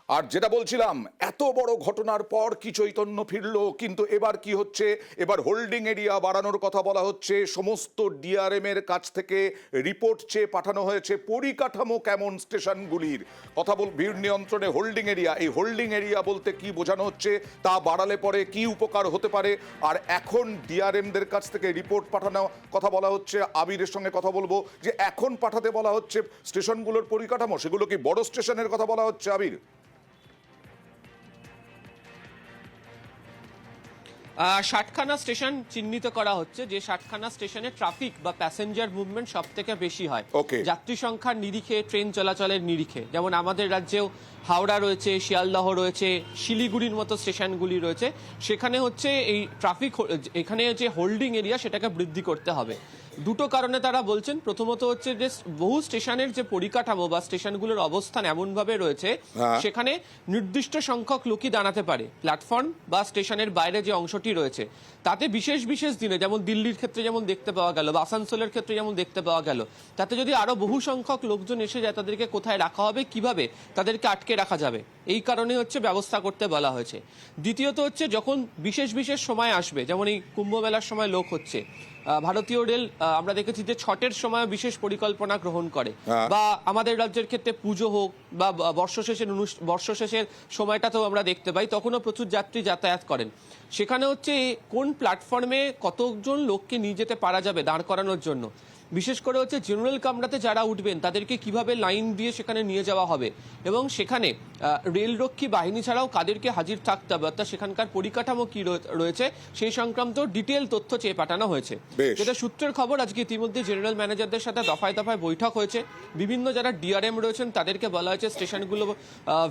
আর যেটা বলছিলাম, এত বড় ঘটনার পর কি চৈতন্য ফিরলো, কিন্তু এবার কি হচ্ছে, এবার হোল্ডিং এরিয়া বাড়ানোর কথা বলা হচ্ছে। সমস্ত ডিআরএম এর কাছ থেকে রিপোর্ট চেয়ে পাঠানো হয়েছে পরিকাঠামো কেমন স্টেশনগুলির কথা ভিড় নিয়ন্ত্রণে হোল্ডিং এরিয়া। এই হোল্ডিং এরিয়া বলতে কি বোঝানো হচ্ছে, তা বাড়ালে পরে কি উপকার হতে পারে। আর এখন ডিআরএমদের কাছ থেকে রিপোর্ট পাঠানোর কথা বলা হচ্ছে। আবিরের সঙ্গে কথা বলবো যে এখন পাঠাতে বলা হচ্ছে স্টেশনগুলোর পরিকাঠামো, সেগুলো কি বড় স্টেশনের কথা বলা হচ্ছে আবির? 60খানা স্টেশন চিহ্নিত করা হচ্ছে, যে 60খানা স্টেশনে ট্রাফিক বা প্যাসেঞ্জার মুভমেন্ট সব থেকে বেশি হয়। যাত্রী সংখ্যার নিরিখে, ট্রেন চলাচলের নিরিখে, যেমন আমাদের রাজ্যেও হাওড়া রয়েছে, শিয়ালদহ রয়েছে, শিলিগুড়ির মতো স্টেশনগুলি রয়েছে। সেখানে হচ্ছে এই ট্রাফিক, এখানে যে হোল্ডিং এরিয়া সেটাকে বৃদ্ধি করতে হবে। দুটো কারণে তারা বলছেন। প্রথমত হচ্ছে যে বহু স্টেশনের যে পরিকাঠামো বা স্টেশনগুলোর অবস্থান এমনভাবে রয়েছে সেখানে নির্দিষ্ট সংখ্যক লোকই দাঁড়াতে পারে। প্ল্যাটফর্ম বা স্টেশনের বাইরে যে অংশটি রয়েছে তাতে বিশেষ বিশেষ দিনে, যেমন দিল্লির ক্ষেত্রে যেমন দেখতে পাওয়া গেল বা আসানসোলের ক্ষেত্রে যেমন দেখতে পাওয়া গেল, তাতে যদি আরো বহু সংখ্যক লোকজন এসে যায় তাদেরকে কোথায় রাখা হবে, কিভাবে তাদেরকে আটকে রাখা যাবে, এই কারণে হচ্ছে ব্যবস্থা করতে বলা হয়েছে। দ্বিতীয়ত হচ্ছে যখন বিশেষ বিশেষ সময় আসবে, যেমন এই কুম্ভ মেলার সময় লোক হচ্ছে, ভারতীয় রেল আমরা দেখেছি যে ছটের সময় বিশেষ পরিকল্পনা গ্রহণ করে, বা আমাদের রাজ্যের ক্ষেত্রে পুজো হোক বা বর্ষশেষের সময়টাতেও আমরা দেখতে পাই, তখনও প্রচুর যাত্রী যাতায়াত করেন। সেখানে হচ্ছে কোন প্ল্যাটফর্মে কতজন লোককে নিয়ে যেতে পারা যাবে দাঁড় করানোর জন্য, বিশেষ করে হচ্ছে জেনারেল কামরাতে যারা উঠবেন তাদেরকে কিভাবে লাইন দিয়ে সেখানে নিয়ে যাওয়া হবে, এবং সেখানে রেলরক্ষী বাহিনী ছাড়াও কাদেরকে হাজির থাকতে হবে, অর্থাৎ সেখানকার পরিকাঠামো কি রয়েছে সেই সংক্রান্ত ডিটেল তথ্য চেয়ে পাঠানো হয়েছে। যেটা সূত্রের খবর, আজকে ইতিমধ্যে জেনারেল ম্যানেজারদের সাথে দফায় দফায় বৈঠক হয়েছে। বিভিন্ন যারা ডিআরএম রয়েছেন তাদেরকে বলা হয়েছে স্টেশনগুলো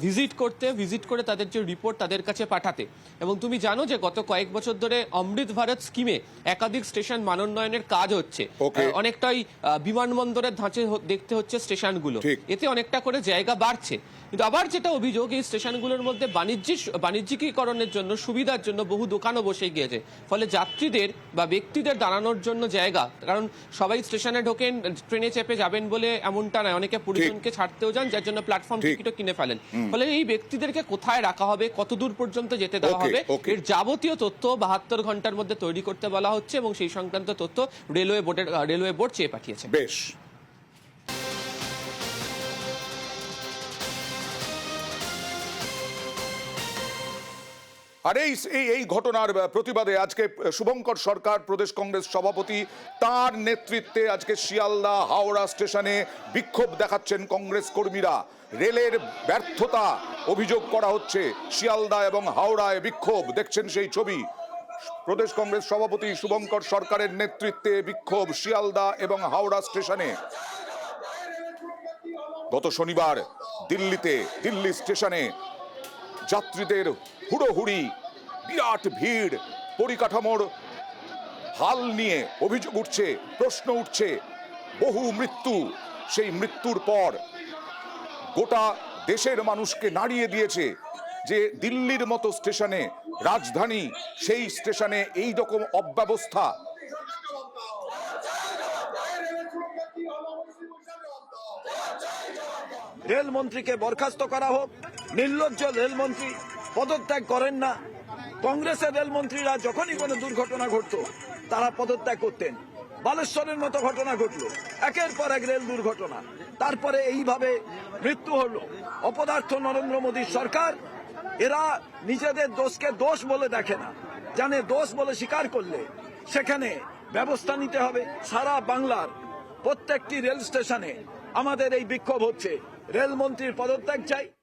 ভিজিট করে তাদের যে রিপোর্ট তাদের কাছে পাঠাতে। এবং তুমি জানো যে গত কয়েক বছর ধরে অমৃত ভারত স্কিমে একাধিক স্টেশন মানোন্নয়নের কাজ হচ্ছে। অনেকটাই বিমানবন্দরের ধাঁচে দেখতে হচ্ছে স্টেশনগুলো, এতে অনেকটা করে জায়গা বাড়ছে। কিন্তু আবার যেটা অভিযোগ, এই স্টেশনগুলোর মধ্যে বাণিজ্যিকীকরণের জন্য, সুবিধার জন্য বহু দোকানও বসে গিয়েছে, ফলে যাত্রীদের বা ব্যক্তিদের দাঁড়ানোর জন্য জায়গা, কারণ সবাই স্টেশনে ঢোকেন ট্রেনে চেপে যাবেন বলে এমনটা নয়, অনেকে পরিজনকে ছাড়তেও যান, যার জন্য প্ল্যাটফর্ম টিকিটও কিনে ফেলেন। ফলে এই ব্যক্তিদেরকে কোথায় রাখা হবে, কত দূর পর্যন্ত যেতে দেওয়া হবে, এর যাবতীয় তথ্য 72 ঘন্টার মধ্যে তৈরি করতে বলা হচ্ছে, এবং সেই সংক্রান্ত তথ্য রেলওয়ে বোর্ড চেয়ে পাঠিয়েছে। বেশ। আর এই ঘটনার প্রতিবাদে আজকে শুভঙ্কর সরকার, প্রদেশ কংগ্রেস সভাপতি, তার নেতৃত্বে আজকে শিয়ালদা হাওড়া স্টেশনে বিক্ষোভ দেখাচ্ছেন কংগ্রেস কর্মীরা। রেলের ব্যর্থতা অভিযোগ করা হচ্ছে, শিয়ালদা এবং হাওড়ায় বিক্ষোভ, দেখছেন সেই ছবি। প্রদেশ কংগ্রেস সভাপতি শুভঙ্কর সরকারের নেতৃত্বে বিক্ষোভ শিয়ালদা এবং হাওড়া স্টেশনে। গত শনিবার দিল্লি স্টেশনে যাত্রীদের হুড়োহুড়ি, বিরাট ভিড়, পরিকাঠামোর হাল নিয়ে অভিযোগ উঠছে, প্রশ্ন উঠছে, বহু মৃত্যু। সেই মৃত্যুর পর গোটা দেশের মানুষকে নাড়িয়ে দিয়েছে যে দিল্লির মতো স্টেশনে, রাজধানী, সেই স্টেশনে এই রকম অব্যবস্থা। রেলমন্ত্রীকে বরখাস্ত করা হোক। নির্লজ্জ রেলমন্ত্রী পদত্যাগ করেন না। কংগ্রেসের রেলমন্ত্রীরা যখনই কোনো দুর্ঘটনা ঘটতো তারা পদত্যাগ করতেন। বালেশ্বরের মতো ঘটনা ঘটলো, একের পর এক রেল দুর্ঘটনা, তারপরে এইভাবে মৃত্যু হলো। অপদার্থ নরেন্দ্র মোদীর সরকার, এরা নিজেদের দোষকে দোষ বলে দেখে না, জানে দোষ বলে স্বীকার করলে সেখানে ব্যবস্থা নিতে হবে। সারা বাংলার প্রত্যেকটি রেল স্টেশনে আমাদের এই বিক্ষোভ হচ্ছে, রেলমন্ত্রীর পদত্যাগ চাই।